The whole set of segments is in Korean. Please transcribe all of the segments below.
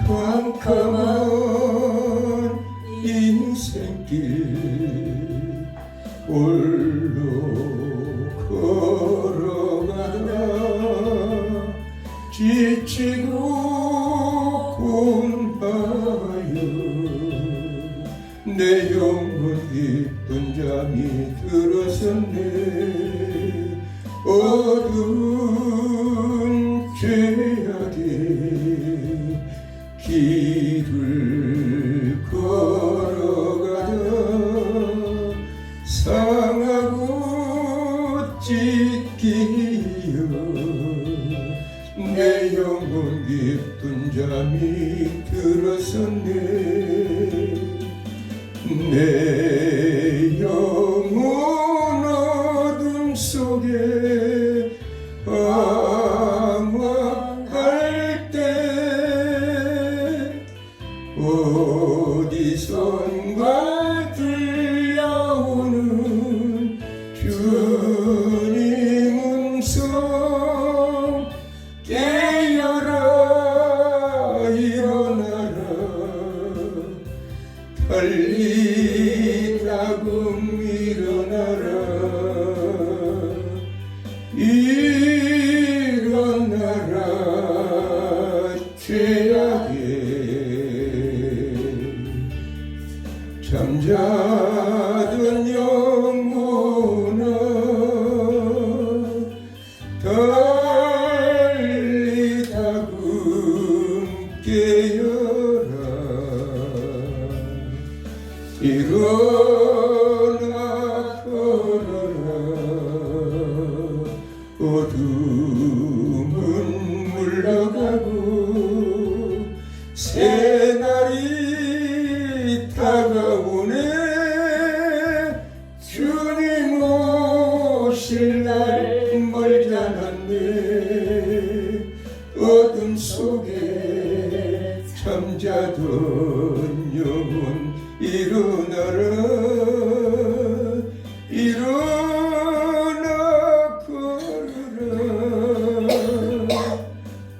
캄캄한 인생길 홀로 걸어가다 지치고 공하여 내 영혼 깊은 잠이 들었었네. 어두운 죄악의 길을 걸어가다 상하고 찢기어 내 영혼 깊은 잠이 들었었네. 내 영혼 어둠 속에 방황할 때 어디선가 들려오는 주님 음성 깨어라 일어나라 달리다금 일어나라 일어나라 죄악에 잠자던 영혼아 달리다금 깨어라 일어나 걸어라 어둠은 물러가고 새날이 다가오네. 주님 오실 날 멀지 않았네. 어둠 속에 잠자던 영혼 일어나라 일어나 걸어라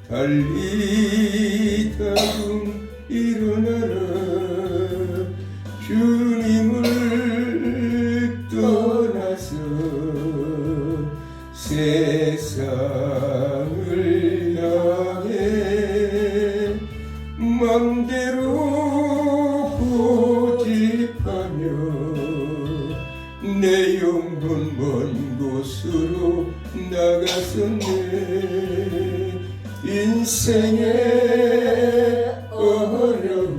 달리다금 일어나라 주님을 떠나서 세상을 향해 맘대로 고집하며 내 영혼 먼 곳으로 나갔었네. 인생의 어려움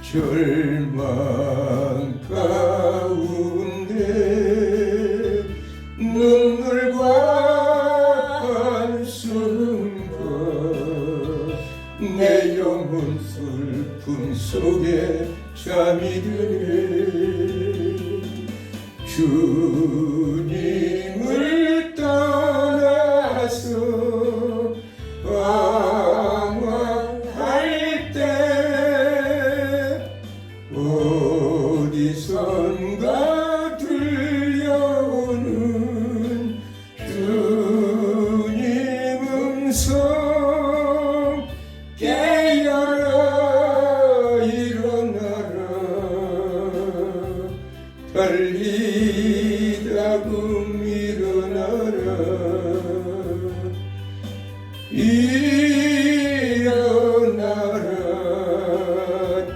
절망 가운데 눈물과 한숨과 내 영혼 슬픔 속에 잠이 드네. 주님을 떠나서 방황할 때 어디선가 들려오는 주님 음성 깨어라 일어나라 달리다금 일어나라 일어나라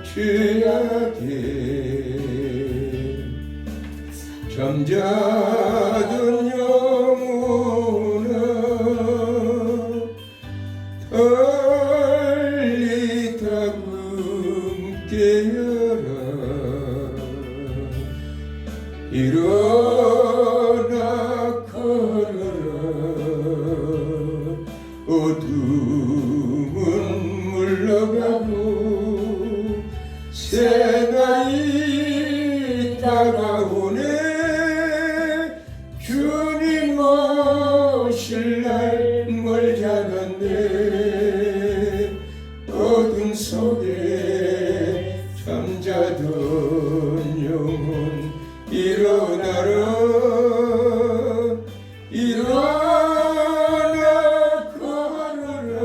죄악에 잠자던 영혼아 달리다금 깨어라 일어나 걸어라 어둠은 물러가고 새날이 다가오네. 주님 오실 날 멀지 않았네. 어둠 속에 잠자던 영혼 일어나라 일어나 걸어라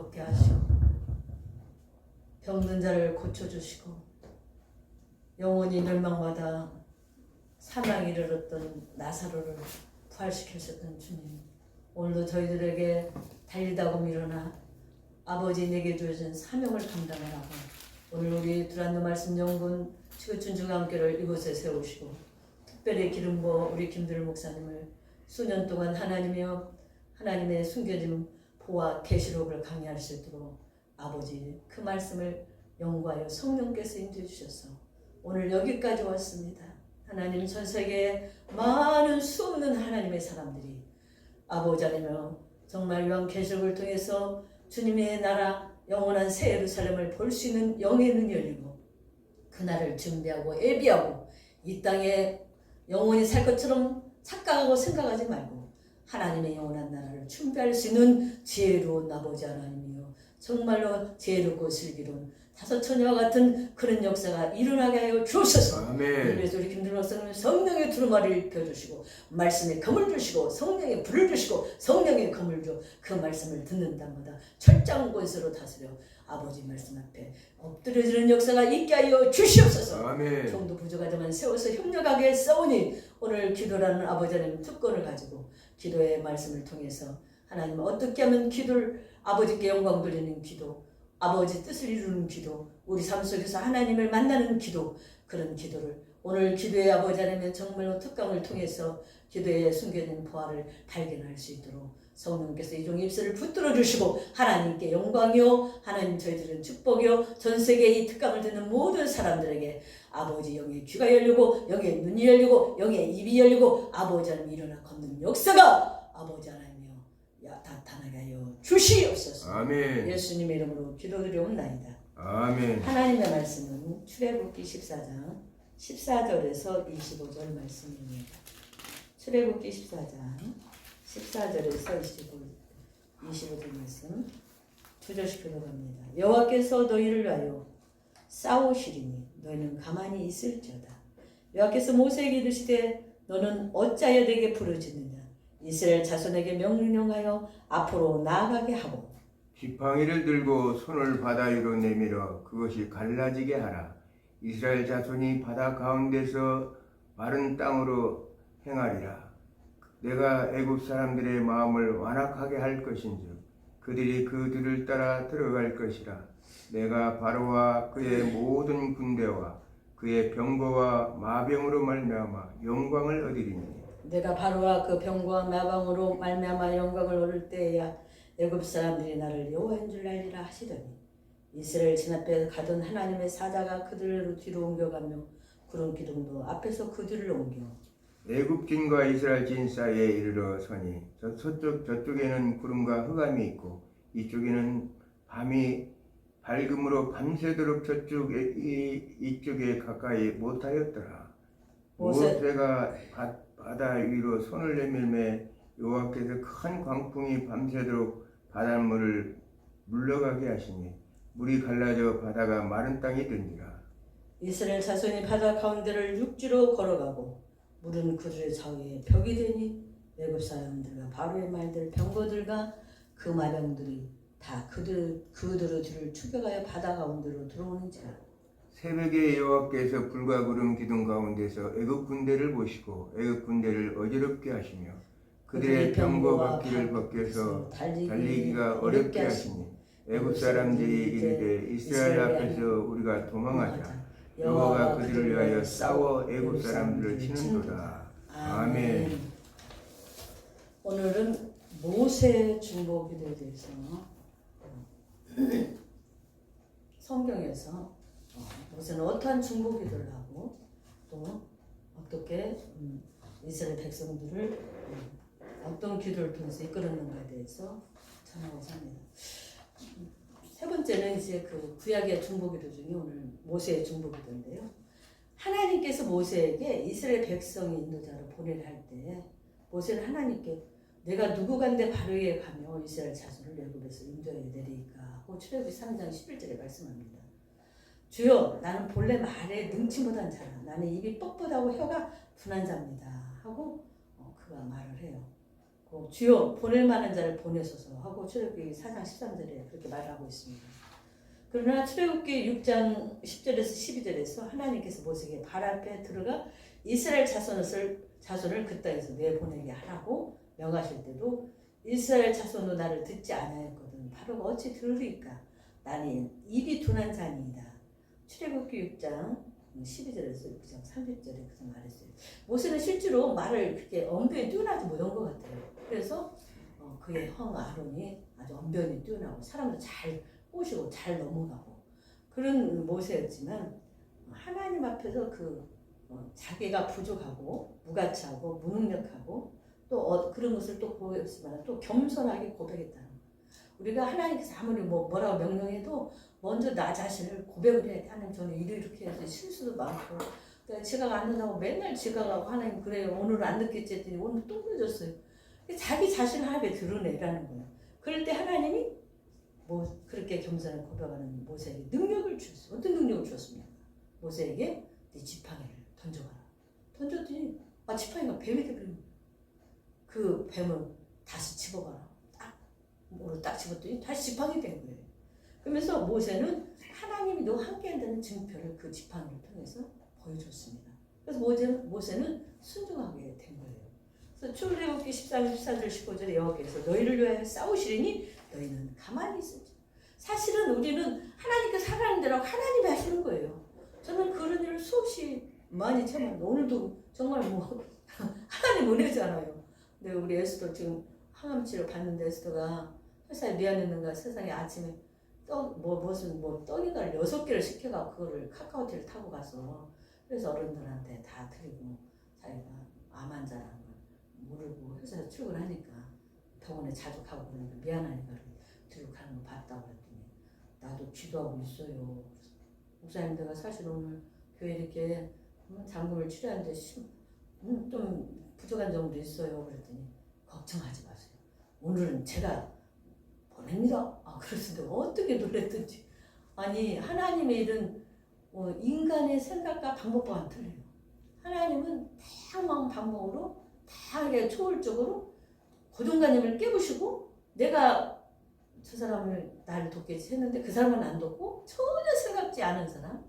걷게 하시고 병든 자를 고쳐주시고 영원히 멸망받아 사망에 이르렀던 나사로를 부활시키셨던 주님, 오늘도 저희들에게 달리다고 밀어나 아버지 내게 주어진 사명을 감당하라고 오늘 우리 두란노 말씀 연구원 지구촌 중앙교회를 이곳에 세우시고 특별히 기름 부어 우리 김두를 목사님을 수년 동안 하나님의 숨겨진 보화 계시록을 강의할 수 있도록 아버지 그 말씀을 연구하여 성령께서 인도해 주셔서 오늘 여기까지 왔습니다. 하나님, 전 세계에 많은 수없는 하나님의 사람들이 아버지 하나님 정말 요한 계시록을 통해서 주님의 나라 영원한 새 예루살렘을 볼 수 있는 영의 눈이 열리고 그날을 준비하고 예비하고 이 땅에 영원히 살 것처럼 착각하고 생각하지 말고 하나님의 영원한 나라를 준비할 수 있는 지혜로운 아버지 하나님이요, 정말로 지혜롭고 슬기로운 다섯 처녀와 같은 그런 역사가 일어나게 하여 주옵소서. 아멘. 그래서 우리 김두루 목사님 성령의 두루마리를 펴주시고 말씀에 검을 주시고 성령의 불을 주시고 성령의 검을 줘 그 말씀을 듣는 땅마다 철장 권세로 다스려 아버지 말씀 앞에 엎드려지는 역사가 있게 하여 주시옵소서. 아멘. 정도 부족하지만 세워서 협력하게 싸우니 오늘 기도라는 아버지 하나님 특권을 가지고 기도의 말씀을 통해서 하나님 어떻게 하면 기도를 아버지께 영광 돌리는 기도, 아버지 뜻을 이루는 기도, 우리 삶 속에서 하나님을 만나는 기도, 그런 기도를 오늘 기도의 아버지 하나님의 정말로 특강을 통해서 기도에 숨겨진 보화를 발견할 수 있도록 성령께서 이종 입술을 붙들어 주시고 하나님께 영광이요, 하나님 저희들은 축복이요, 전 세계 이 특강을 듣는 모든 사람들에게 아버지 영의 귀가 열리고 영의 눈이 열리고 영의 입이 열리고 아버지 하나님 일어나 걷는 역사가 아버지 하나님이요 나타나게 하여 주시옵소서. 아멘. 예수님의 이름으로 기도드리옵나이다. 아멘. 하나님의 말씀은 출애굽기 14장 14절에서 25절 말씀입니다. 출애굽기 14장 14절에서 25절 말씀 두 절씩 들어갑니다. 여호와께서 너희를 위하여 싸우시리니 너희는 가만히 있을지어다. 여호와께서 모세에게 이르시되 너는 어찌하여 내게 부르짖느냐. 이스라엘 자손에게 명령하여 앞으로 나아가게 하고 지팡이를 들고 손을 바다 위로 내밀어 그것이 갈라지게 하라. 이스라엘 자손이 바다 가운데서 마른 땅으로 행하리라. 내가 애굽 사람들의 마음을 완악하게 할 것인즉 그들이 그들을 따라 들어갈 것이라. 내가 바로와 그의 모든 군대와 그의 병거와 마병으로 말미암아 영광을 얻으리니 내가 바로와 그 병과 마방으로 말미암아 영광을 얻을 때에야 애굽 사람들이 나를 여호와인 줄 알리라 하시더니 이스라엘 진 앞에 가던 하나님의 사자가 그들을 뒤로 옮겨가며 구름 기둥도 앞에서 그들을 옮겨 애굽 진과 이스라엘 진 사이에 이르러 서니 저쪽에는 구름과 흑암이 있고 이쪽에는 밤이 밝음으로 밤새도록 이쪽에 가까이 못하였더라. 모세가 바다 위로 손을 내밀매 여호와께서 큰 광풍이 밤새도록 바닷물을 물러가게 하시니 물이 갈라져 바다가 마른 땅이 된지라. 이스라엘 자손이 바다 가운데를 육지로 걸어가고 물은 그들의 좌우에 벽이 되니 애굽 사람들과 바로의 말들 병거들과 그 마병들이 다 그들의 뒤를 추격하여 바다 가운데로 들어오는지라. 새벽에 여호와께서 불과 구름 기둥 가운데서 애굽 군대를 보시고 애굽 군대를 어지럽게 하시며 그들의 병거 바퀴를 벗겨서 달리기가 어렵게 하시니 애굽 사람들이 이르되 이스라엘 앞에서 우리가 도망하자. 여호와가 그들을 위하여 싸워 애굽 사람들을 치는도다. 아멘. 오늘은 모세 중보기도에 대해서 성경에서 모세는 어떠한 중보기도를 하고 또 어떻게 이스라엘 백성들을 어떤 기도를 통해서 이끌었는가에 대해서 전하고자 합니다. 세 번째는 이제 그 구약의 중보기도 중에 오늘 모세의 중보기도인데요. 하나님께서 모세에게 이스라엘 백성의 인도자로 보내려 할 때 모세는 하나님께 내가 누구간데 바로에 가며 이스라엘 자손을 애굽에서 인도하여 내리까 하고 출애굽기 3장 11절에 말씀합니다. 주여 나는 본래 말에 능치 못한 자라. 나는 입이 뻣뻣하고 혀가 둔한 자입니다. 하고 그가 말을 해요. 주여 보낼 만한 자를 보내소서 하고 출애굽기 4장 13절에 그렇게 말하고 있습니다. 그러나 출애굽기 6장 10절에서 12절에서 하나님께서 모세에게 발 앞에 들어가 이스라엘 자손을 그 땅에서 내보내게 하라고 명하실 때도 이스라엘 자손도 나를 듣지 아니하였거든 바로가 어찌 들으리까 나는 입이 둔한 자니이다. 출애굽기 6장 12절에서 6장 30절에 그렇게 말했어요. 모세는 실제로 말을 그렇게 언변이 뛰어나지 못한 것 같아요. 그래서 그의 형 아론이 아주 언변이 뛰어나고 사람도 잘 꼬시고 잘 넘어가고 그런 모세였지만 하나님 앞에서 자기가 부족하고 무가치하고 무능력하고 또 그런 것을 또 보였지만 또 겸손하게 고백했다는 거예요. 우리가 하나님께서 아무리 뭐라고 명령해도 먼저 나 자신을 고백을 해야 돼. 하나님 저는 이렇게 해서 실수도 많고 지각 안 된다고 맨날 지각하고 하나님 그래요 오늘은 안 듣겠지 했더니 오늘 또 늦었어요. 자기 자신을 하나님께 드러내라는 거예요. 그럴 때 하나님이 그렇게 겸손한 고백하는 모세에게 능력을 주셨어요. 어떤 능력을 주었습니까? 모세에게 네 지팡이를 던져봐라. 던졌더니 지팡이가 뱀이 되버린 거예요. 그 뱀을 다시 집어봐라. 딱 집었더니 다시 지팡이 된 거예요. 그러면서 모세는 하나님이 너와 함께한다는 증표를 그 지팡이를 통해서 보여줬습니다. 그래서 모세는 순종하게 된 거예요. 그래서 출애굽기 13장 14절 15절에 여호와께서 너희를 위하여 싸우시리니 너희는 가만히 있을지. 사실은 우리는 하나님께서 하라는 대로 하나님이 하시는 거예요. 저는 그런 일을 수없이 많이 참았는데 오늘도 정말 하나님 은혜잖아요. 근데 우리 에스더 지금 항암치료 받는데 에스더가 회사에 미안했는가 세상에 아침에 무슨 떡이가 6개를 시켜갖고 그거를 카카오티를 타고 가서 그래서 어른들한테 다 드리고 자기가 암 환자라는 걸 모르고 회사에 출근하니까 병원에 자주 가고 그러니까 미안하니까 들고 가는 거 봤다고 그랬더니 나도 기도하고 있어요. 목사님 내가 사실 오늘 교회 이렇게 장금을 치료하는데 좀 부족한 점도 있어요. 그랬더니 걱정하지 마세요. 오늘은 제가 보냅니다. 그랬는데 어떻게 놀랬든지. 아니 하나님의 일은 인간의 생각과 방법과는 틀려요. 하나님은 다양한 방법으로 다양하게 초월적으로 고정관념을 깨부시고 내가 저 사람을 나를 돕겠지 했는데 그 사람은 안 돕고 전혀 생각지 않은 사람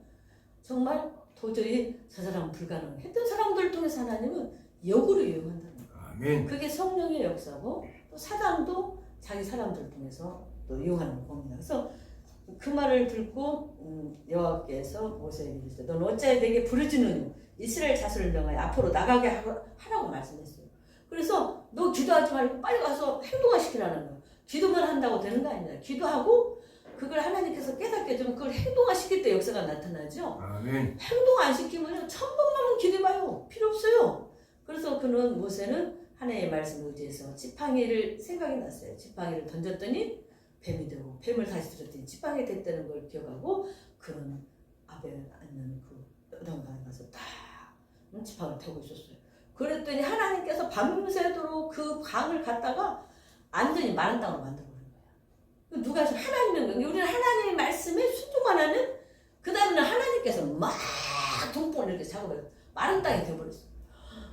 정말 도저히 저 사람은 불가능했던 사람들을 통해서 하나님은 역으로 이용한다는 거예요. 아멘. 그게 성령의 역사고 또 사단도 자기 사람들을 통해서 또 이용하는 겁니다. 그래서 그 말을 듣고 여호와께서 모세에게 이르시되 너는 어찌하여 내게 부르짖느냐 이스라엘 자손을 명하여 앞으로 나가게 하라고 말씀했어요. 그래서 너 기도하지 말고 빨리 가서 행동화시키라는 거예요. 기도만 한다고 되는 거 아니라 기도하고 그걸 하나님께서 깨닫게 해주면 그걸 행동화시킬 때 역사가 나타나죠. 아멘. 행동 안 시키면 천번만은 기도해봐요. 필요 없어요. 그래서 모세는 하나님의 말씀을 의지해서 지팡이를 생각이 났어요. 지팡이를 던졌더니 뱀이 되고 뱀을 다시 들었더니 지팡이 됐다는 걸 기억하고 그는 앞에 앉는 그 어덩가에 가서 딱 지팡이를 타고 있었어요. 그랬더니 하나님께서 밤새도록 그 강을 갔다가 완전히 마른 땅으로 만들어버린 거야. 누가 하나님인 거야. 우리는 하나님의 말씀에 순종만 하면 그 다음에는 하나님께서 막 동풍을 이렇게 잡아버려요. 마른 땅이 돼버렸어.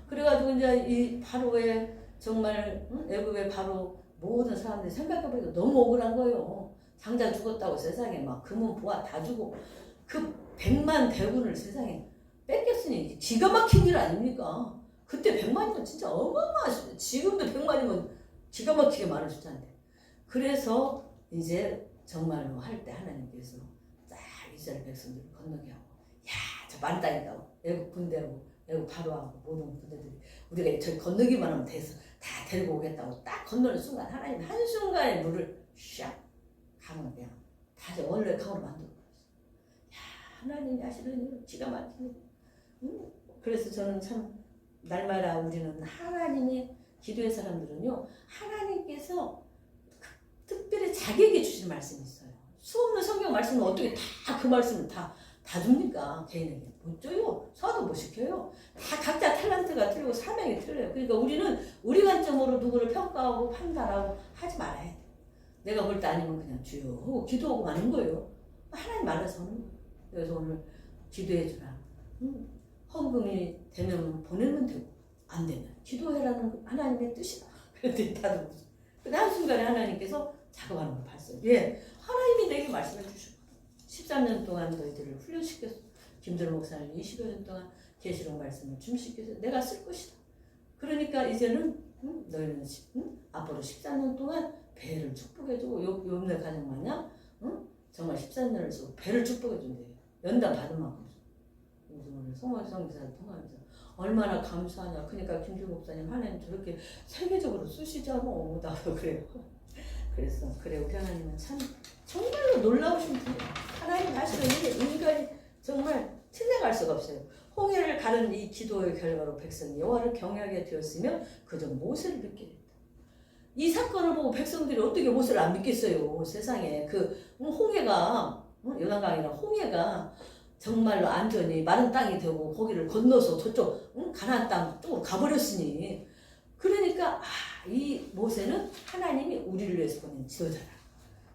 그래가지고 이제 이 바로의 정말 애굽의 바로 모든 사람들이 생각해보니까 너무 억울한 거예요. 장자 죽었다고 세상에 막 금은 보화 다 주고 그 100만 대군을 세상에 뺏겼으니 기가 막힌 일 아닙니까? 그때 100만이면 진짜 어마어마하시죠. 지금도 100만이면 기가 막히게 많은 숫자인데. 그래서 이제 정말로 할 때 하나님께서 딱 이스라엘 백성들을 건너게 하고 저 마른 땅이니까 애굽 군대하고 애굽 바로하고 모든 군대들이 우리가 저기 건너기만 하면 돼서 다 데리고 오겠다고 딱 건너는 순간 하나님 한순간에 물을 샥 강을 그냥 다시 원래 강으로 만들어버렸어요. 하나님이 하시는 일은 기가 막히네. 그래서 저는 참 날마다 우리는 하나님이 기도의 사람들은요 하나님께서 특별히 자기에게 주신 말씀이 있어요. 수없는 성경 말씀은 어떻게 다 그 말씀을 다 줍니까? 개인에게 못 줘요. 서도 못 시켜요. 다 각자 탤런트가 틀리고 사명이 틀려요. 그러니까 우리는 우리 관점으로 누구를 평가하고 판단하고 하지 말아야 돼. 내가 볼 때 아니면 그냥 주여 하고 기도하고 마는 거예요. 하나님 알아서 하는 거예요. 그래서 오늘 기도해 주라. 헌금이 되면 보내면 되고 안 되면 기도해라는 하나님의 뜻이다. 그런데 다들 웃어. 근데 한순간에 하나님께서 작업하는 걸 봤어요. 예, 하나님이 내게 말씀해 주시고 13년 동안 너희들을 훈련시켰어. 김준호 목사님 20여 년 동안 계시록 말씀을 준비시켜서 내가 쓸 것이다. 그러니까 이제는 너희는 앞으로 13년 동안 배를 축복해주고 욥네 가정 마냥 정말 13년을 쓰고 배를 축복해준대요. 연단 받은 만큼. 그래서 오늘 송화성 기사를 통하면서 얼마나 감사하냐. 그러니까 김준호 목사님 하나님 저렇게 세계적으로 쓰시잖아. 나도 그래요. 그래서 그래 우리 하나님은 참 정말로 놀라우신 분이에요. 하나님 하시는 인간이 정말 틀려갈 수가 없어요. 홍해를 가른 이 기도의 결과로 백성이 여호와를 경외하게 되었으며 그저 모세를 믿게 됐다. 이 사건을 보고 백성들이 어떻게 모세를 안 믿겠어요. 세상에 그 홍해가 요단강이나 홍해가 정말로 안전히 마른 땅이 되고 거기를 건너서 저쪽 가나안 땅 쪽으로 가버렸으니 그러니까 이 모세는 하나님이 우리를 위해서 보낸 지도자라.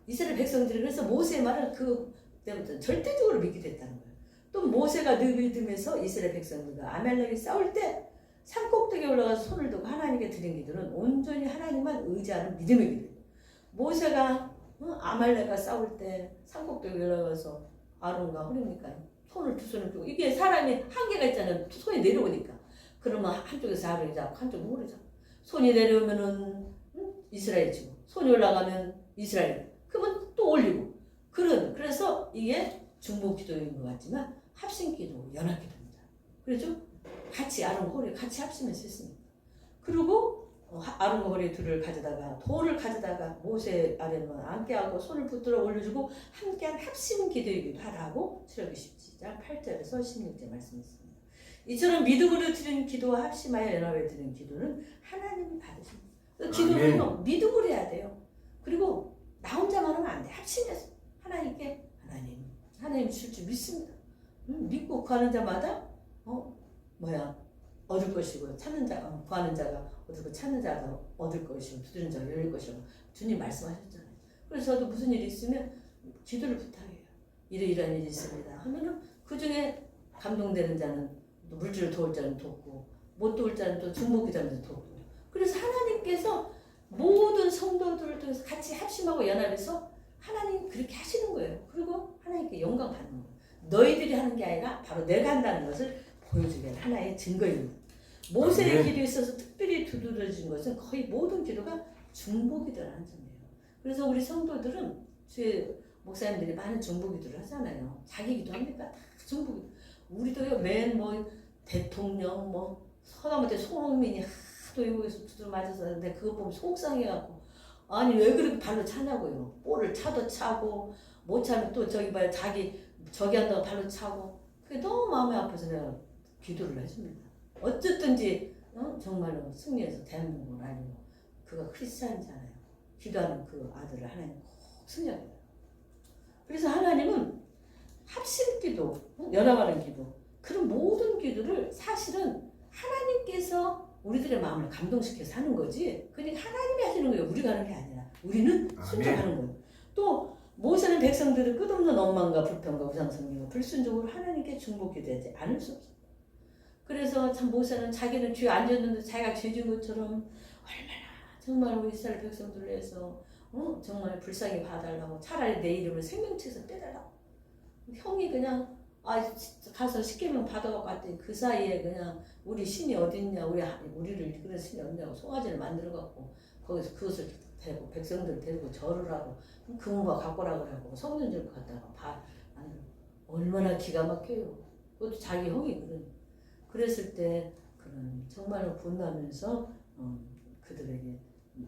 이스라엘 백성들이 그래서 모세의 말을 그때부터 절대적으로 믿게 됐다는 거예요. 또 모세가 느비듬에서 이스라엘 백성들과 아말렉이 싸울 때 산꼭대기에 올라가서 손을 들고 하나님께 드린 기도는 온전히 하나님만 의지하는 믿음의 기도예요. 모세가 아말렉과 싸울 때 산꼭대기에 올라가서 아론과 호르니까 손을 두 손을 들고 이게 사람이 한계가 있잖아요. 손이 내려오니까 그러면 한쪽에서 아론이 잡고 한쪽은 호르 잡고 손이 내려오면은 이스라엘 치고 손이 올라가면 이스라엘 그러면 또 올리고 그래서 이게 중보 기도인 것 같지만 합심 기도, 연합 기도입니다. 그렇죠? 같이 아론과 호르 같이 합심해서 했습니다. 그리고 아론과 호르 둘을 가져다가 돌을 가져다가 모세 아래만 함께하고 손을 붙들어 올려주고 함께한 합심 기도이기도 하라고 출애굽기 17장 8절에서 16절 말씀했습니다. 이처럼 믿음으로 드린 기도와 합심하여 연합에 드린 기도는 하나님이 받으십니다. 기도는요 믿음으로 해야 돼요. 그리고 나 혼자만 하면 안 돼. 합심해서 하나님께 하나님 줄 줄 믿습니다. 믿고 구하는 자마다 얻을 것이고 찾는 자 구하는 자가 얻고 찾는 자가 얻을 것이고 두드리는 자가 열릴 것이고 주님 말씀하셨잖아요. 그래서 저도 무슨 일이 있으면 기도를 부탁해요. 이러이러한 일이 있습니다 하면은 그 중에 감동되는 자는 또 물질을 도울 자는 돕고 못 도울 자는 또 중보기도하면서 돕고 그래서 하나님께서 모든 성도들을 통해서 같이 합심하고 연합해서 하나님 그렇게 하시는 거예요. 그리고 하나님께 영광 받는 거예요. 너희들이 하는 게 아니라 바로 내가 한다는 것을 보여주게 하는 하나의 증거입니다. 모세의 기도에 있어서 특별히 두드러진 것은 거의 모든 기도가 중보기도라는 점이에요. 그래서 우리 성도들은 주의 목사님들이 많은 중보기도를 하잖아요. 자기 기도합니까? 다 중보기도. 우리도요 맨 대통령 서다못해 손흥민이 하도 외국에서 두드려 맞아서 근데 그거 보면 속상해갖고 아니 왜 그렇게 발로 차냐고요. 볼을 차도 차고 못 차면 또 저기 한다고 발로 차고 그게 너무 마음이 아파서 내가 기도를 해줍니다. 어쨌든지 정말로 승리해서 대한민국을 알리고 그가 크리스찬이잖아요. 기도하는 그 아들을 하나님 꼭 승리하게 해요. 그래서 하나님은 합심 기도, 연합하는 기도 그런 모든 기도를 사실은 하나님께서 우리들의 마음을 감동시켜서 하는 거지 그러니까 하나님이 하시는 거예요. 우리가 하는 게 아니라 우리는 순종하는 거예요. 또 모세는 백성들의 끝없는 원망과 불평과 우상숭배와 불순종으로 하나님께 중보기도하지 않을 수 없어요. 그래서 참 모세는 자기는 뒤에 앉았는데 자기가 죄진 것처럼 얼마나 정말 우리 이스라엘 백성들을 위해서 정말 불쌍히 봐달라고 차라리 내 이름을 생명책에서 빼달라고 형이 그냥 가서 십계명 받아갖고 왔더니 그 사이에 그냥 우리 신이 어딨냐 우리를 이끄는 신이 어딨냐고 송아지를 만들어갖고 거기서 그것을 대고 백성들 데리고 절을 하고 금과 갖고라 그러고 성전을 갖다가 얼마나 기가 막혀요. 그것도 자기 형이거든. 그랬을 때 그런 정말로 분노하면서 그들에게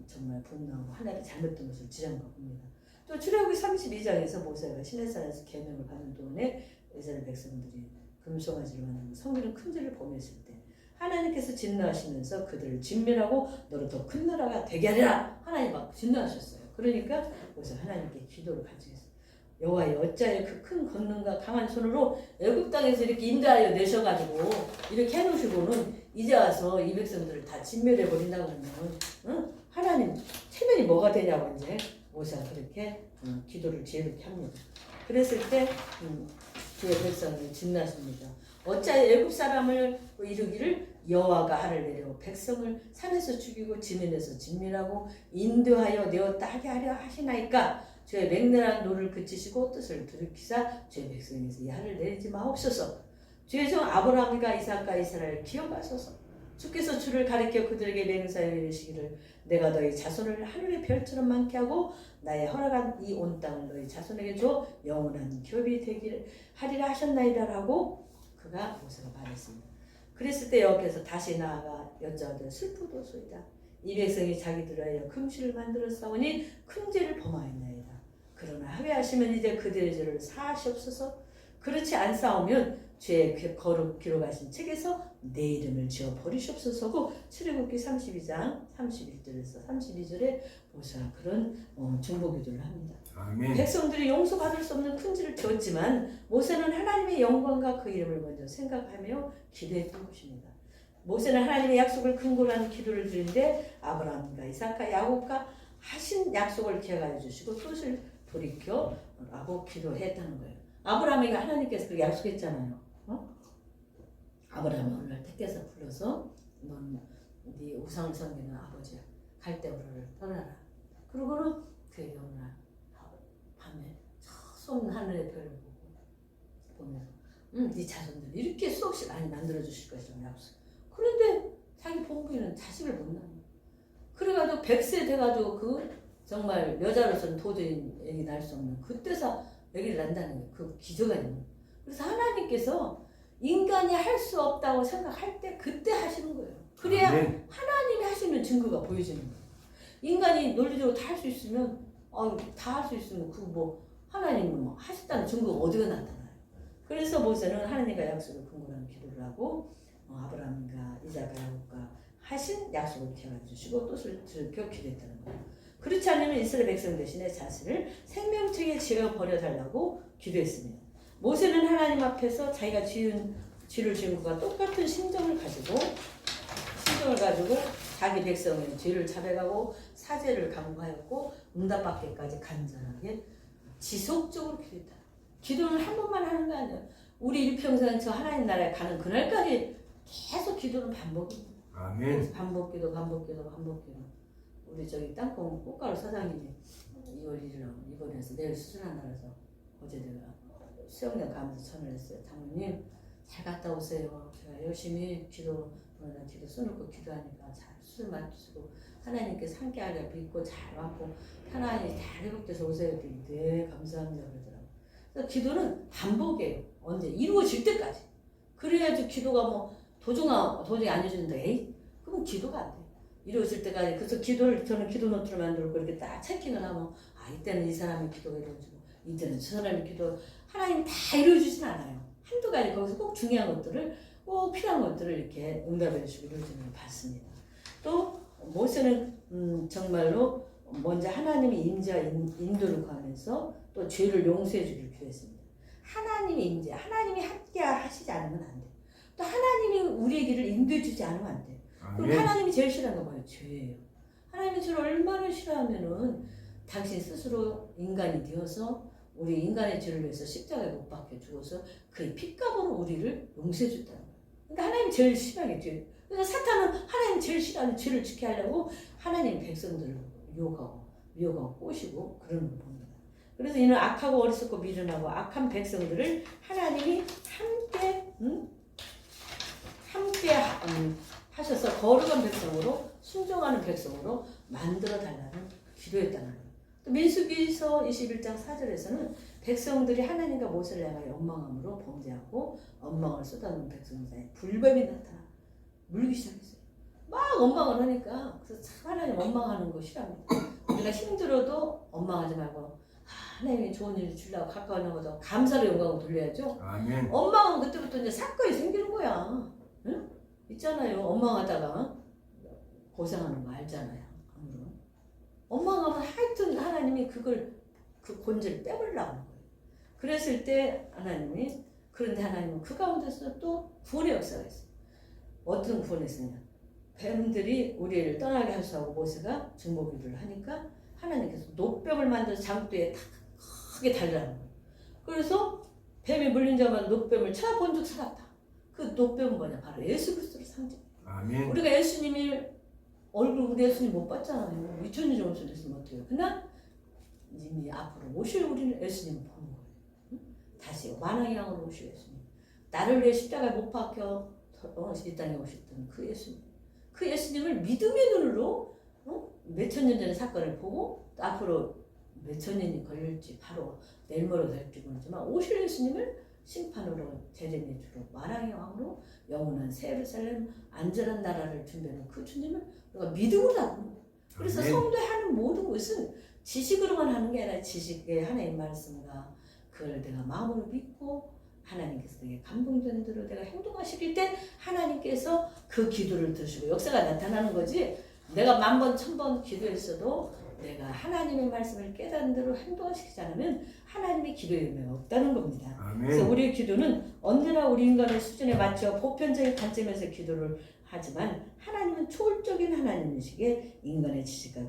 정말 분노하고 하나님이 잘못된 것을 지적한 겁니다. 또 출애굽기 32장에서 모세가 시내산에서 계명을 받는 동안에 이스라엘 백성들이 금송아지를 만들고 성기는 큰 죄를 범했을 때 하나님께서 진노하시면서 그들을 진멸하고 너로 더 큰 나라가 되게 하리라 하나님 막 진노하셨어요. 그러니까 그래서 하나님께 기도를 가지겠어요. 여호와의 어찌하여 그 큰 권능과 강한 손으로 애굽 땅에서 이렇게 인도하여 내셔가지고 이렇게 해놓으시고는 이제 와서 이 백성들을 다 진멸해 버린다고 그러면 하나님 체면이 뭐가 되냐고 이제 모세가 그렇게 기도를 지혜롭게 합니다. 그랬을 때 주의 백성을 진노하십니다. 어찌하여 애굽 사람을 이르기를 여호와가 하를 내려 백성을 산에서 죽이고 지면에서 진멸하고 인도하여 내어 따게 하려 하시나이까 주의 맹렬한 노를 그치시고 뜻을 돌이키사 주의 백성에서 이 하를 내리지 마옵소서. 주의 종 아브라함과 이삭과 이스라엘을 기억하소서. 주께서 주를 가리켜 그들에게 맹세하여 이르시기를 내가 너희 자손을 하늘의 별처럼 많게 하고 나의 허락한 이 온 땅을 너희 자손에게 줘 영원한 기업이 되기를 하리라 하셨나이다라고 그가 모세가 말했습니다. 그랬을 때 여호와께서 다시 나아가 여짜오되 슬프도소이다. 이 백성이 자기들을 하여 금실을 만들어 싸우니 큰 죄를 범하였나이다. 그러나 하회하시면 이제 그들의 죄를 사하시옵소서. 그렇지 않사오면 죄의 거룩 기록하신 책에서 내 이름을 지어 버리시옵소서고 출애굽기 32장 31절에서 32절에 모세가 그런 중보기도를 합니다. 아멘. 백성들이 용서받을 수 없는 큰 죄를 지었지만 모세는 하나님의 영광과 그 이름을 먼저 생각하며 기도했던 것입니다. 모세는 하나님의 약속을 근거로 한 기도를 드리는데 아브라함과 이삭과 야곱과 하신 약속을 기억하여 주시고 뜻을 돌이켜 라고 기도했다는 거예요. 아브라함에게 하나님께서 그렇게 약속했잖아요. 아브라함이 어느 날 택해서 불러서 넌 네 우상 섬기는 아버지 갈대우를 떠나라. 그러고는 그에게 어느 날 밤에 저 하늘의 별을 보면서 네 자손들 이렇게 수없이 많이 만들어 주실 것이라고 약속. 그런데 자기 본부에는 자식을 못 낳아. 그래가지고 100세 돼가지고 그 정말 여자로서는 도저히 애기 낳을 수 없는 그때서 애기를 낳는다는 게 그 기적이 아닙니다. 그래서 하나님께서 인간이 할 수 없다고 생각할 때 그때 하시는 거예요. 그래야 하나님이 하시는 증거가 보여지는 거예요. 인간이 논리적으로 다 할 수 있으면 다 할 수 있으면 그 뭐 하나님은 뭐 하셨다는 증거가 어디가 나타나요. 그래서 모세는 하나님과 약속을 근거로 한 기도를 하고 아브라함과 이삭과 야곱과 하신 약속을 기억해 주시고 뜻을 들켜 기도했다는 거예요. 그렇지 않으면 이스라엘 백성 대신에 자신을 생명책에 지어 버려달라고 기도했습니다. 모세는 하나님 앞에서 자기가 죄를 지은 것과 똑같은 심정을 가지고 자기 백성의 죄를 자백하고 사죄를 강구하였고 응답받기까지 간절하게 지속적으로 기도했다. 기도는 한 번만 하는 거 아니에요. 우리 일평생 저 하나님 나라에 가는 그날까지 계속 기도는 반복입니다. 아멘. 반복기도. 우리 저기 땅콩 꽃가루 사장님이 2월 1일 입원해서 내일 수술한다고 해서 어제 내가 수영장 가면서 전화를 했어요. 장모님 잘 갔다 오세요. 제가 열심히 기도 써놓고 기도하니까 잘 수술 맞추시고 하나님께서 함께하려 믿고 잘 왔고 하나님이 잘 회복돼서 오세요. 했더니 네 감사합니다 그러더라고요. 그래서 기도는 반복이에요. 언제 이루어질 때까지. 그래야지 기도가 뭐 도중에 안 해주는데 에이 그럼 기도가 안 돼. 이루어질 때까지. 그래서 저는 기도 노트를 만들고 그렇게 딱 체킹을 하면 이때는 이 사람의 기도가 이루어지고 이때는 저 사람의 기도 하나님 다 이루어주진 않아요. 한두 가지 거기서 꼭 중요한 것들을 꼭 필요한 것들을 이렇게 응답해 주시고 이루어지는 걸 봤습니다. 또 모세는 정말로 먼저 하나님의 임재와 인도를 구하면서 또 죄를 용서해 주기를 기도했습니다. 하나님의 임재, 하나님이 함께 하시지 않으면 안 돼요. 또 하나님이 우리의 길을 인도해 주지 않으면 안 돼요. 그럼 하나님이 제일 싫어하는 건 뭐예요? 죄예요. 하나님이 저를 얼마나 싫어하면은 당신 스스로 인간이 되어서 우리 인간의 죄를 위해서 십자가에 못 박혀 죽어서 그의 피값으로 우리를 용서해 줬다는 거예요. 그러니까 하나님이 제일 싫어하는 게 죄예요. 그러니까 사탄은 하나님 제일 싫어하는 죄를 지켜야 하려고 하나님 백성들을 미혹하고 꼬시고 그러는 걸 봅니다. 그래서 이는 악하고 어리석고 미련하고 악한 백성들을 하나님이 함께 하셔서 거룩한 백성으로 순종하는 백성으로 만들어 달라는 기도했다는 거예요. 또 민수기서 21장 4절에서는 백성들이 하나님과 모세를 향하여 원망함으로 범죄하고 원망을 쏟아놓은 백성 사이에 불법이 나타나 물기 시작했어요. 막 원망을 하니까 그래서 참 하나님 원망하는 거 싫어합니다. 우리가 힘들어도 원망하지 말고 하나님이 좋은 일을 주려고 가까운 것보다 감사로 영광을 돌려야죠. 아멘. 원망은 그때부터 이제 사건이 생기는 거야. 응? 있잖아요. 원망하다가 고생하는 거 알잖아요. 아무런. 원망하면 하여튼 하나님이 그 본질을 빼버리려고 하는 거예요. 그랬을 때 그런데 하나님은 그 가운데서 또 구원의 역사가 있어요. 어떤 구원이 있느냐. 뱀들이 우리를 떠나게 하시고 모세가 중보기도를 하니까 하나님께서 노뱀을 만들어서 장대에 크게 달라는 거예요. 그래서 뱀이 물린 자마다 노뱀을 쳐본즉 살았다. 그 노뼈는 뭐냐? 바로 예수 그리스도를 상징. 아멘. 우리가 예수님이 얼굴 우리 예수님 못 봤잖아요. 2000년 정도 됐으면 어때요? 그러나 이미 앞으로 오실 우리는 예수님을 보는 거예요. 응? 다시 만왕의 양으로 오실 예수님. 나를 위해 십자가에 못 박혀 이 땅에 오셨던 그 예수님. 그 예수님을 믿음의 눈으로 몇천 년 전의 사건을 보고 또 앞으로 몇천 년이 걸릴지 바로 내일 모레 될지 모르지만 오실 예수님을 심판으로 재림의 주로 만왕의 왕으로 영원한 새 예루살렘 안전한 나라를 준비하는 그 주님을 우리가 믿음으로 나보는 거예요. 그래서 아멘. 성도에 하는 모든 것은 지식으로만 하는 게 아니라 지식의 하나님 말씀과 그걸 내가 마음으로 믿고 하나님께서 내게 감동된 대로 내가 행동하실 때 하나님께서 그 기도를 들으시고 역사가 나타나는 거지. 내가 1000번 1000번 기도했어도 내가 하나님의 말씀을 깨닫는 대로 행동하시지 않으면 하나님의 기도에 의미가 없다는 겁니다. 아멘. 그래서 우리의 기도는 언제나 우리 인간의 수준에 맞춰 보편적인 관점에서 기도를 하지만 하나님은 초월적인 하나님이시기에 인간의 지식과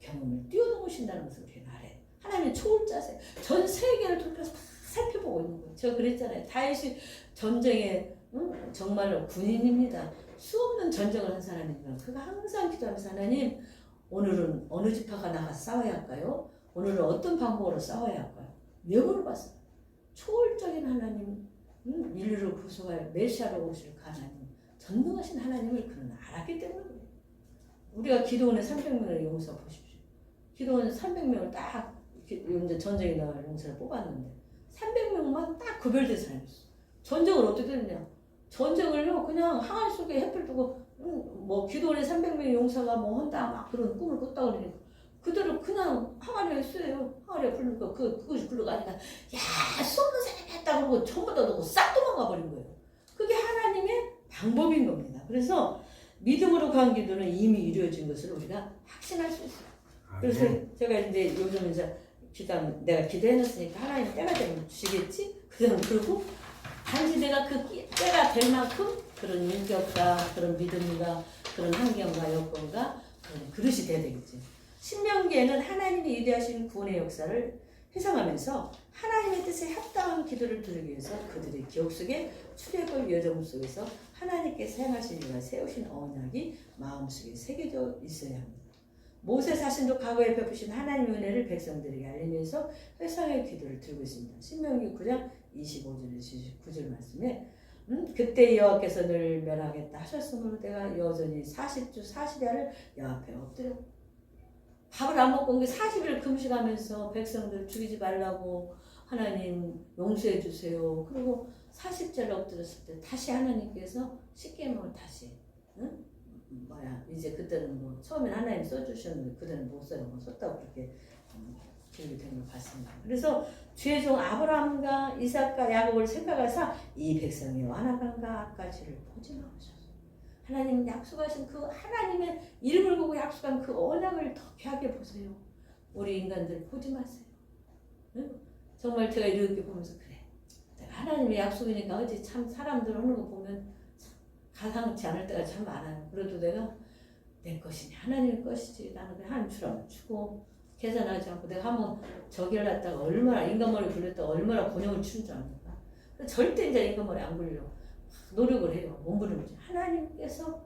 경험을 뛰어넘으신다는 것을 우리는 알아요. 하나님은 초월자세요. 전 세계를 돌아서 살펴보고 있는 거예요. 제가 그랬잖아요. 다윗이 전쟁에 정말로 군인입니다. 수없는 전쟁을 한 사람입니다. 그가 항상 기도하면서 하나님 오늘은 어느 지파가 나가 싸워야 할까요? 오늘은 어떤 방법으로 싸워야 할까요? 왜 물어봤어요? 초월적인 하나님, 인류를 구속할 메시아로 오실 그 하나님, 전능하신 하나님을 그는 알았기 때문에 그래요. 우리가 기도원의 300명을 용사 보십시오. 기도원 300명을 딱 이제 전쟁에 나갈 용사를 뽑았는데 300명만 딱 구별된 사람이 있어. 전쟁을 어떻게 했냐? 전쟁을요 그냥 항아리 속에 햇불 두고 뭐 기도원의 300명의 용사가 뭐 한다 막 그런 꿈을 꿨다 그러니까 그대로 그냥 항아리에 쓰여요. 항아리에 불르니까 그것이 굴러가니까 야 쏘는 사람이 했다 그러고 전부 다 놓고 싹 도망가 버린 거예요. 그게 하나님의 방법인 겁니다. 그래서 믿음으로 간 기도는 이미 이루어진 것을 우리가 확신할 수 있어요. 그래서 제가 이제 요즘 이제 내가 기도해놨으니까 하나님 때가 되면 주시겠지? 그리고 단지 내가 그 때가 될 만큼 그런 인격과 그런 믿음과 그런 환경과 여건과 그런 그릇이 돼야 되겠지. 신명기에는 하나님이 이루하신 구원의 역사를 회상하면서 하나님의 뜻에 합당한 기도를 들기 위해서 그들의 기억 속에 출애굽 여정 속에서 하나님께서 행하신 일과 세우신 언약이 마음속에 새겨져 있어야 합니다. 모세 자신도 과거에 베푸신 하나님의 은혜를 백성들에게 알리면서 회상의 기도를 들고 있습니다. 신명기 9장 25절에서 29절 말씀에 그때 여호와께서 늘 멸하겠다 하셨으므로 내가 여전히 40주 40야를 여호와 앞에 엎드려 밥을 안 먹고 40일 금식하면서 백성들 죽이지 말라고 하나님 용서해 주세요. 그리고 40절을 엎드렸을 때 다시 하나님께서 10계명을 다시 이제 그때는 뭐 처음엔 하나님 써주셨는데 그때는 못 써요. 썼다고 그렇게 기록이 된 걸 봤습니다. 그래서 주의 종 아브라함과 이삭과 야곱을 생각하사 이 백성이 완악함과 악가지를 보지 마옵소서. 하나님 약속하신 그 하나님의 이름을 보고 약속한 그 언약을 더 귀하게 보세요. 우리 인간들 보지 마세요. 응? 정말 제가 이렇게 보면서 그래. 하나님의 약속이니까 어디 참 사람들 하는 거 보면 가상치 않을 때가 참 많아요. 그래도 내가 내 것이니 하나님의 것이지 나는 그냥 하나님 주라면 주고 계산하지 않고 내가 한번 저기를 갖다가 얼마나 인간머리 굴렸다가 얼마나 곤욕을 치는 줄 압니까? 절대 이제 인간머리 안 굴려. 노력을 해요. 몸부림을 하나님께서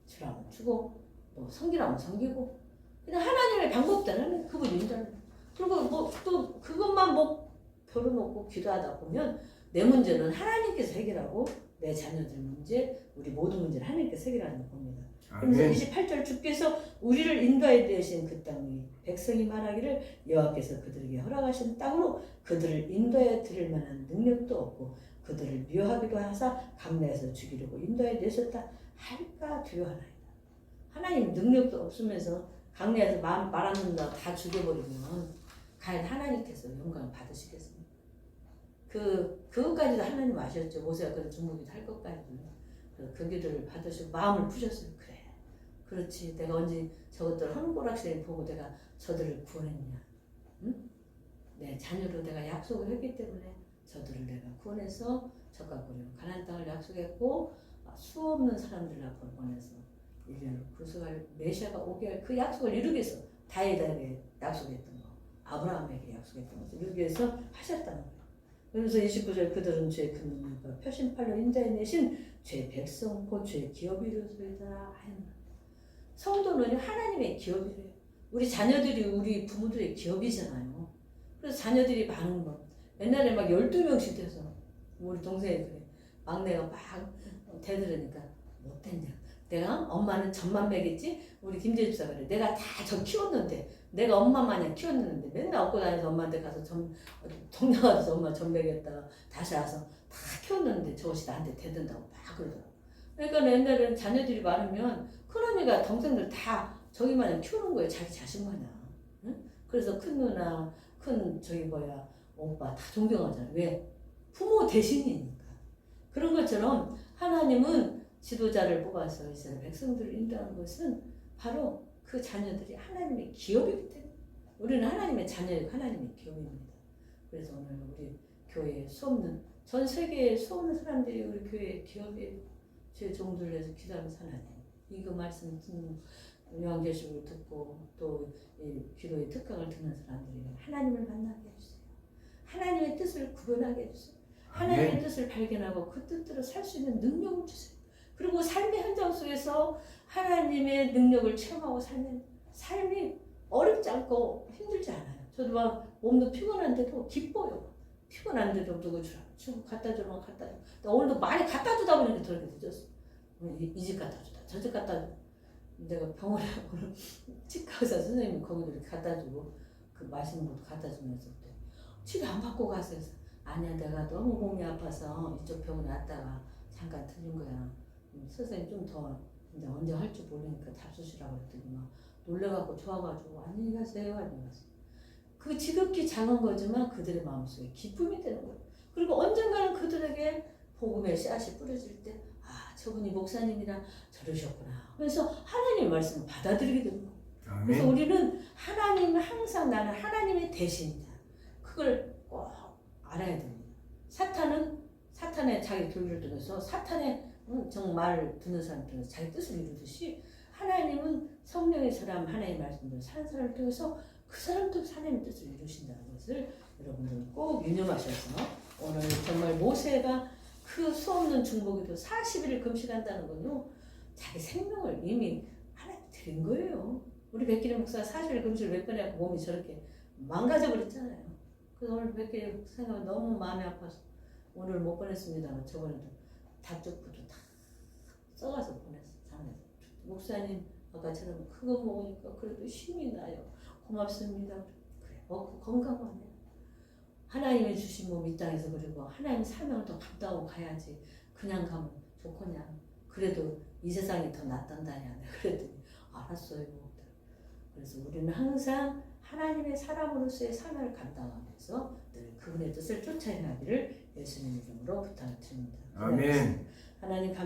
주라면 주고 뭐 섬기라면 섬기고 그냥 하나님의 방법대로는 그분이 인자는 그리고 뭐 또 그것만 뭐 벼려놓고 기도하다 보면 내 문제는 하나님께서 해결하고 내 자녀들 문제 우리 모든 문제를 하나님께서 해결하는 겁니다. 그래서 28절 주께서 우리를 인도하여 되신 그 땅이 백성이 말하기를 여호와께서 그들에게 허락하신 땅으로 그들을 인도하여 드릴 만한 능력도 없고 그들을 미워하기도 하사 강내에서 죽이려고 인도하여 내셨다 할까 두려워하나이다. 하나님 능력도 없으면서 강내에서 말 안 듣는다고 다 죽여버리면 과연 하나님께서 영광을 받으시겠습니까? 그것까지도 하나님 아셨죠. 모세가 그런 중보기도 할 것까지도 그 기도를 받으시고 마음을 푸셨어요. 그래 그렇지 내가 언제 저것들 헌꼬락시에 보고 내가 저들을 구원했냐 응? 내 자녀로 내가 약속을 했기 때문에 저들을 내가 구원해서 적각으로 가나안 땅을 약속했고 수없는 사람들 앞으로 보내서 인류를 구속할 메시아가 오게 할 그 약속을 이루기 위해서 다윗에게 약속했던 거 아브라함에게 약속했던 것을 이루기 위해서 하셨다는 거예요. 그래서 29절 그들은 죄 큰 놈과 표심팔로 인자에 내신 죄 백성 곧 죄 기업이 이루어서이다 하였나. 성도는 하나님의 기업이래요. 우리 자녀들이 우리 부모들의 기업이잖아요. 그래서 자녀들이 많은 거. 옛날에 막 12명씩 돼서 우리 동생이 그래. 막내가 막 대들으니까 못됐냐. 내가 엄마는 젖만 먹였지? 우리 김재주 집사 그래. 내가 다 저 키웠는데 내가 엄마 마냥 키웠는데 맨날 업고 다녀서 엄마한테 가서 동네 가서 엄마 젖 먹였다가 다시 와서 다 키웠는데 저것이 나한테 대든다고 막 그러더라고. 그러니까 옛날에는 자녀들이 많으면 큰언니가 동생들 다 저기 마냥 키우는 거예요. 자기 자식 마냥. 응? 그래서 큰 누나, 큰 오빠 다 존경하잖아요. 왜? 부모 대신이니까. 그런 것처럼 하나님은 지도자를 뽑아서 이스라엘 백성들을 인도하는 것은 바로 그 자녀들이 하나님의 기업이기 때문에 우리는 하나님의 자녀이고 하나님의 기업입니다. 그래서 오늘 우리 교회에 수없는 전 세계에 수없는 사람들이 우리 교회의 기업이에요. 제 종들을 위해서 기도하는 하나님. 이거 말씀 듣는 요한계시록을 듣고 또 이 기도의 특강을 듣는 사람들이 하나님을 만나게 해주세요. 하나님의 뜻을 구별하게 해주세요. 하나님의 뜻을 발견하고 그 뜻대로 살 수 있는 능력을 주세요. 그리고 삶의 현장 속에서 하나님의 능력을 체험하고 살면 삶이 어렵지 않고 힘들지 않아요. 저도 막 몸도 피곤한데도 기뻐요. 피곤한데도 누구 주라. 갖다 주면 갖다 줘. 나 오늘도 많이 갖다 주다 보니까 저렇게 늦었어. 이 집 갖다 주다. 저 집 갖다 줘. 내가 병원에 오늘 치과 의사 선생님이 거기를 갖다 주고 그 맛있는 것도 갖다 주면서 치료 안 받고 가서 아니야 내가 너무 몸이 아파서 이쪽 병원에 왔다가 잠깐 들린 거야. 선생님 좀 더 이제 언제 할 줄 모르니까 잡수시라고 했더니 막 놀래갖고 좋아가지고 안녕히 가세요. 안녕히 가세요. 그 지극히 작은 거지만 그들의 마음속에 기쁨이 되는 거예요. 그리고 언젠가는 그들에게 복음의 씨앗이 뿌려질 때 아 저분이 목사님이라 저러셨구나 하면서 하나님의 말씀을 받아들이게 되는 거예요. 아멘. 그래서 우리는 하나님은 항상 나는 하나님의 대신이다. 그걸 꼭 알아야 됩니다. 사탄의 자기 교리를 통해서 사탄의 정말 듣는 사람 통해서 자기 뜻을 이루듯이 하나님은 성령의 사람 하나님의 말씀을 사는 사람을 통해서 그 사람도 하나님의 뜻을 이루신다는 것을 여러분들 꼭 유념하셔서 오늘 정말 모세가 그 수없는 중보기도 40일을 금식한다는 건요 자기 생명을 이미 하나님 드린 거예요. 우리 백기래 목사가 40일 금식을 몇 번 해갖고 몸이 저렇게 망가져 버렸잖아요. 그래서 오늘 백기래 목사가 너무 마음이 아파서 오늘 못 보냈습니다만 저번에도 다쪽부도 다 써가서 보냈어. 장에서 목사님 아까처럼 그거 먹으니까 그래도 힘이 나요. 고맙습니다. 그래 먹고 건강하네. 하나님이 주신 몸 이 땅에서 그리고 하나님 사명을 더 감당하고 가야지 그냥 가면 좋거냐. 그래도 이 세상이 더 낫단다냐. 그랬더니 알았어요. 그래서 우리는 항상 하나님의 사람으로서의 사명을 감당하면서 늘 그분의 뜻을 쫓아 행하기를 예수님 이름으로 부탁드립니다. 아멘. 하나님